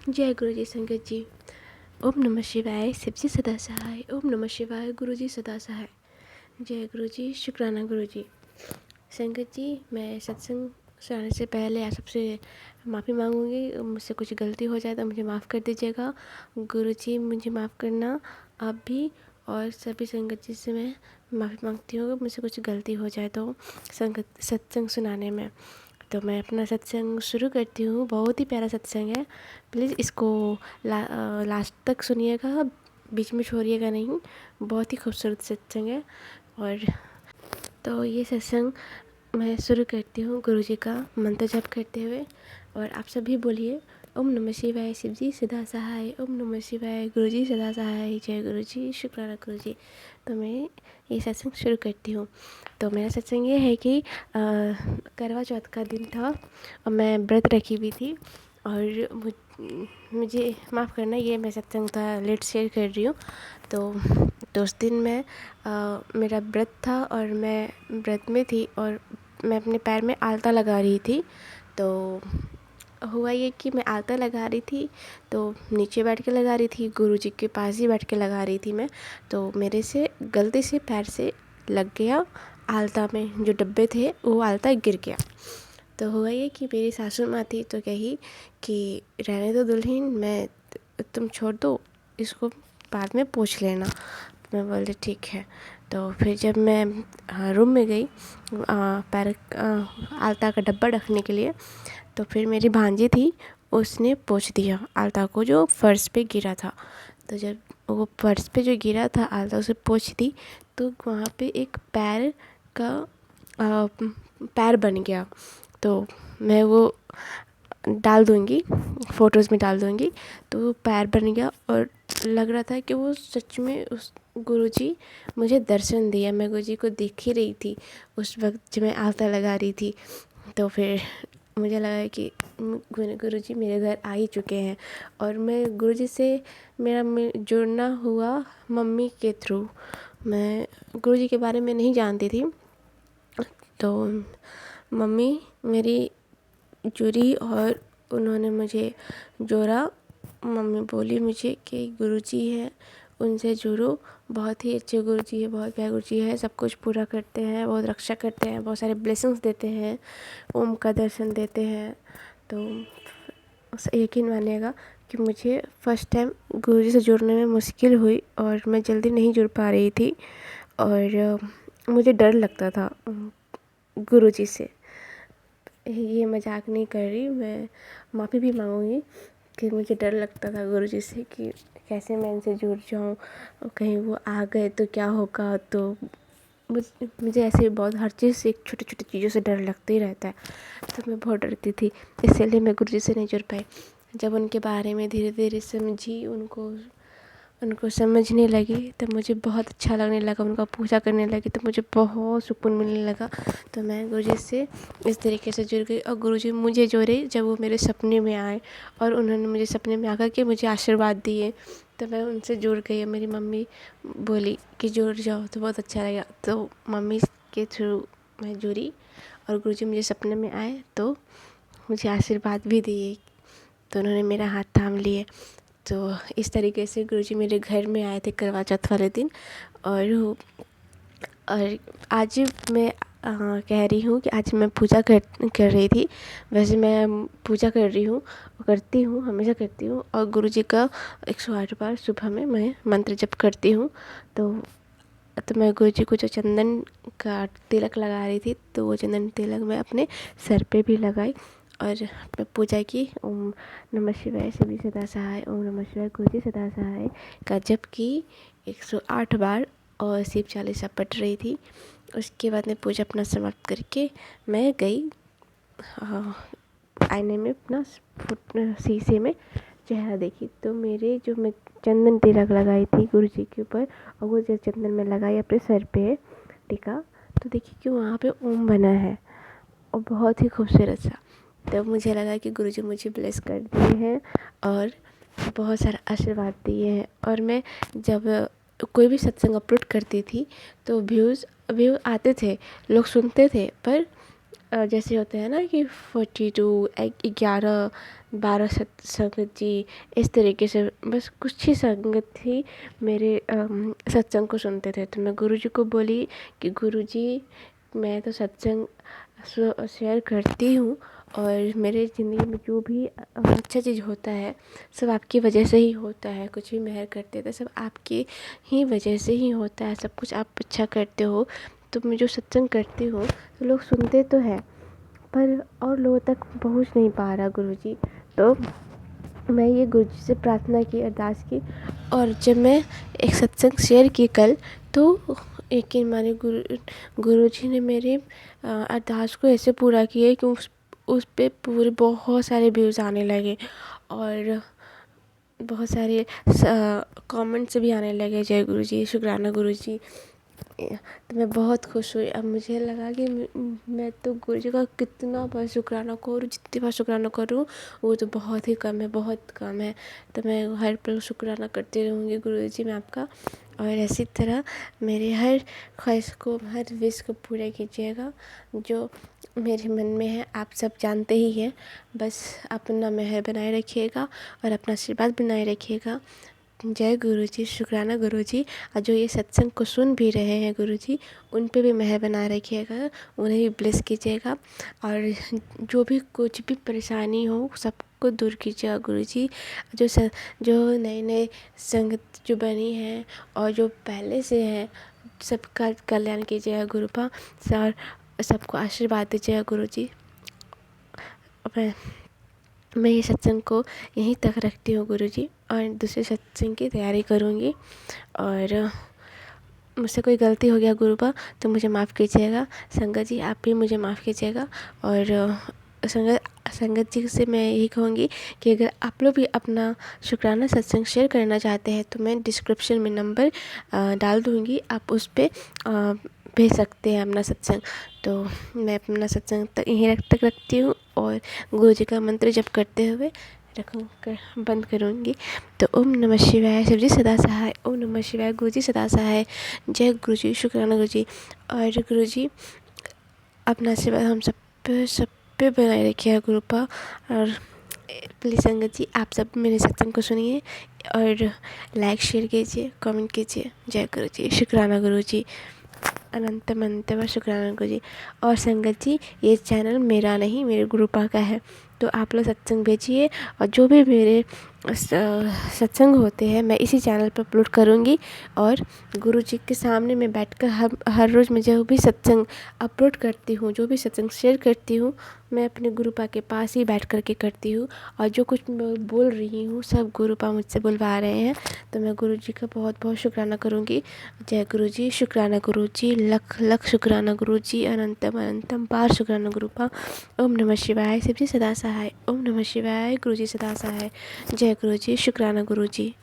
जय गुरु जी संगत जी। ओम नमः शिवाय, शिव जी सदा सहाय। ओम नमः शिवाय, गुरु जी सदा सहाय। जय गुरु जी, शुक्राना गुरु जी। संगत जी, मैं सत्संग सुनाने से पहले आप सबसे माफ़ी मांगूंगी। मुझसे कुछ गलती हो जाए तो मुझे माफ़ कर दीजिएगा। गुरु जी मुझे माफ़ करना आप भी, और सभी संगत जी से मैं माफ़ी मांगती हूँ मुझसे कुछ गलती हो जाए तो संगत सत्संग सुनाने में। तो मैं अपना सत्संग शुरू करती हूँ। बहुत ही प्यारा सत्संग है, प्लीज़ इसको लास्ट तक सुनिएगा, बीच में छोड़िएगा नहीं। बहुत ही खूबसूरत सत्संग है। और तो ये सत्संग मैं शुरू करती हूँ गुरु जी का मंत्र जप करते हुए, और आप सभी बोलिए ओम नमः शिवाय, शिव जी सदा सहाय। ओम नमः शिवाय, गुरु जी सदा सहाय। जय गुरु जी, शुक्राना गुरु जी। तो मैं ये सत्संग शुरू करती हूँ। तो मेरा सत्संग ये है कि करवा चौथ का दिन था और मैं व्रत रखी हुई थी, और मुझे माफ़ करना, ये मैं सत्संग था लेट शेयर कर रही हूँ। तो उस दिन मैं मेरा व्रत था और मैं व्रत में थी, और मैं अपने पैर में आलता लगा रही थी। तो हुआ ये कि मैं आलता लगा रही थी तो नीचे बैठ के लगा रही थी, गुरुजी के पास ही बैठ के लगा रही थी मैं। तो मेरे से गलती से पैर से लग गया आलता में, जो डब्बे थे वो आलता गिर गया। तो हुआ ये कि मेरी सासू माँ थी तो कही कि रहने दो दुल्हन, मैं तुम छोड़ दो इसको, बाद में पोंछ लेना। मैं बोली ठीक है। तो फिर जब मैं रूम में गई पैर आलता का डब्बा रखने के लिए, तो फिर मेरी भांजी थी, उसने पोंछ दिया आलता को जो फर्श पे गिरा था। तो जब वो फर्श पे जो गिरा था आलता उसे पोंछ दी, तो वहाँ पे एक पैर का पैर बन गया। तो मैं वो डाल दूँगी, फ़ोटोज़ में डाल दूँगी। तो वो पैर बन गया और लग रहा था कि वो सच में उस गुरुजी मुझे दर्शन दिया। मैं गुरुजी को देख ही रही थी उस वक्त जब मैं आलता लगा रही थी। तो फिर मुझे लगा कि गुरुजी मेरे घर आ ही चुके हैं। और मैं गुरुजी से मेरा जुड़ना हुआ मम्मी के थ्रू। मैं गुरुजी के बारे में नहीं जानती थी, तो मम्मी मेरी जुड़ी और उन्होंने मुझे जोड़ा। मम्मी बोली मुझे कि गुरुजी हैं, उनसे जुड़ो, बहुत ही अच्छे गुरुजी है, बहुत प्यारे गुरुजी है, सब कुछ पूरा करते हैं, बहुत रक्षा करते हैं, बहुत सारे ब्लेसिंग्स देते हैं, ओम का दर्शन देते हैं। तो यकीन मानिएगा कि मुझे फ़र्स्ट टाइम गुरुजी से जुड़ने में मुश्किल हुई और मैं जल्दी नहीं जुड़ पा रही थी, और मुझे डर लगता था गुरुजी से। ये मजाक नहीं कर रही, मैं माफ़ी भी मांगूंगी कि मुझे डर लगता था गुरुजी से कि कैसे मैं इनसे जुड़ जाऊं, और कहीं वो आ गए तो क्या होगा। तो मुझे ऐसे बहुत हर चीज़ से, छोटी छोटी चीज़ों से डर लगता ही रहता है। तो मैं बहुत डरती थी, इसलिए मैं गुरुजी से नहीं जुड़ पाई। जब उनके बारे में धीरे धीरे समझी, उनको समझने लगी, तब मुझे बहुत अच्छा लगने लगा। उनका पूजा करने लगी तो मुझे बहुत सुकून मिलने लगा। तो मैं गुरुजी से इस तरीके से जुड़ गई, और गुरुजी मुझे जोड़े जब वो मेरे सपने में आए, और उन्होंने मुझे सपने में आकर के मुझे आशीर्वाद दिए, तो मैं उनसे जुड़ गई। मेरी मम्मी बोली कि जुड़ जाओ तो बहुत अच्छा लगेगा। तो मम्मी के थ्रू मैं जुड़ी, और गुरुजी मुझे सपने में आए तो मुझे आशीर्वाद भी दिए। तो उन्होंने मेरा हाथ थाम लिए। तो इस तरीके से गुरुजी मेरे घर में आए थे करवा चौथ वाले दिन। और आज मैं कह रही हूँ कि आज मैं पूजा कर रही थी। वैसे मैं पूजा कर रही हूँ, करती हूँ, हमेशा करती हूँ, और गुरुजी का 108 बार सुबह में मैं मंत्र जप करती हूँ। तो मैं गुरुजी को जो चंदन का तिलक लगा रही थी, तो वो चंदन तिलक मैं अपने सर पे भी लगाई और मैं पूजा की। ओम नमः शिवाय, शिव जी सदा सहाय। ओम नमः शिवाय, गुरु जी सदा सहाय का जप की 108 बार, और शिव चालीसा पढ़ रही थी। उसके बाद मैं पूजा अपना समाप्त करके मैं गई आईने में अपना शीशे में चेहरा देखी। तो मेरे जो मैं चंदन तिलक लगाई थी गुरु जी के ऊपर, और वो जो चंदन मैं लगाई अपने सर पे टिका, तो देखी कि वहाँ पे ओम बना है, और बहुत ही खूबसूरत सा। तब मुझे लगा कि गुरुजी मुझे ब्लेस कर दिए हैं और बहुत सारा आशीर्वाद दिए हैं। और मैं जब कोई भी सत्संग अपलोड करती थी तो व्यू आते थे, लोग सुनते थे, पर जैसे होता है ना कि 42 11 12 संगत जी, इस तरीके से बस कुछ ही संगत ही मेरे सत्संग को सुनते थे। तो मैं गुरुजी को बोली कि गुरुजी, मैं तो सत्संग शेयर करती हूँ और मेरे ज़िंदगी में जो भी अच्छा चीज़ होता है सब आपकी वजह से ही होता है। कुछ भी मेहर करते थे सब आपकी ही वजह से ही होता है, सब कुछ आप अच्छा करते हो। तो मैं जो सत्संग करती हूँ तो लोग सुनते तो है पर और लोगों तक पहुँच नहीं पा रहा गुरुजी। तो मैं ये गुरुजी से प्रार्थना की, अरदास की, और जब मैं एक सत्संग शेयर की कल, तो यकीन मानिए गुरुजी ने मेरे अरदास को ऐसे पूरा किया कि उस पे पूरे बहुत सारे व्यूज़ आने लगे और बहुत सारे कमेंट्स भी आने लगे, जय गुरुजी, शुक्राना गुरुजी। तो मैं बहुत खुश हुई। अब मुझे लगा कि मैं तो गुरुजी का कितना बार शुक्राना करूँ, जितनी बार शुक्राना करूँ वो तो बहुत ही कम है, बहुत कम है। तो मैं हर पल शुक्राना करती रहूँगी, गुरुजी मैं आपका। और इसी तरह मेरे हर ख्वाहिश को, हर विश को पूरा कीजिएगा जो मेरे मन में है। आप सब जानते ही हैं, बस अपना मेहर बनाए रखिएगा और अपना आशीर्वाद बनाए रखिएगा। जय गुरुजी, शुक्राना गुरुजी। और जो ये सत्संग को सुन भी रहे हैं गुरुजी, उन पे भी मेहर बनाए रखिएगा, उन्हें भी ब्लेस कीजिएगा और जो भी कुछ भी परेशानी हो सबको दूर कीजिएगा गुरुजी। जो नए नए संगत जो बनी है और जो पहले से हैं सबका कल्याण कीजिएगा गुरुपा, और सबको आशीर्वाद दीजिएगा गुरुजी। मैं ये सत्संग को यहीं तक रखती हूँ गुरुजी, और दूसरे सत्संग की तैयारी करूँगी। और मुझसे कोई गलती हो गया गुरुपा तो मुझे माफ़ कीजिएगा। संगत जी आप भी मुझे माफ़ कीजिएगा। और संगत जी से मैं यही कहूँगी कि अगर आप लोग भी अपना शुक्राना सत्संग शेयर करना चाहते हैं तो मैं डिस्क्रिप्शन में नंबर डाल दूँगी, आप उस पर भेज सकते हैं अपना सत्संग। तो मैं अपना सत्संग तक यहीं तक रखती हूँ और गुरुजी का मंत्र जप करते हुए बंद करूँगी। तो ओम नमः शिवाय, शिवजी सदा सहाय। ओम नमः शिवाय, गुरुजी सदा सहाय। जय गुरुजी, शुक्राना गुरुजी। और गुरुजी अपना आशीर्वाद हम सब पे बनाए रखिए गुरुपा। और प्लीज़ संगत जी आप सब मेरे सत्संग को सुनिए और लाइक शेयर कीजिए, कमेंट कीजिए। जय गुरुजी, शुक्राना गुरुजी, अनंत अनंत व शुक्राना गुरुजी। और संगत जी ये चैनल मेरा नहीं, मेरे गुरुपा का है, तो आप लोग सत्संग भेजिए और जो भी मेरे सत्संग होते हैं मैं इसी चैनल पर अपलोड करूँगी। और गुरुजी के सामने मैं बैठकर हर रोज़ मैं जो भी सत्संग अपलोड करती हूँ, जो भी सत्संग शेयर करती हूँ, मैं अपने गुरुपा के पास ही बैठ कर के करती हूँ। और जो कुछ मैं बोल रही हूँ सब गुरुपा मुझसे बुलवा रहे हैं, तो मैं गुरुजी का बहुत बहुत शुक्राना करूँगी। जय गुरुजी, शुक्राना गुरुजी, लख लख शुक्राना गुरुजी, अनंतम अनंतम पार शुक्राना गुरुपा। ओम नमः शिवाय, शिवजी सदा सहाय। ओम नमः शिवाय, गुरुजी सदा सहाय। जय गुरुजी, शुक्राना गुरुजी।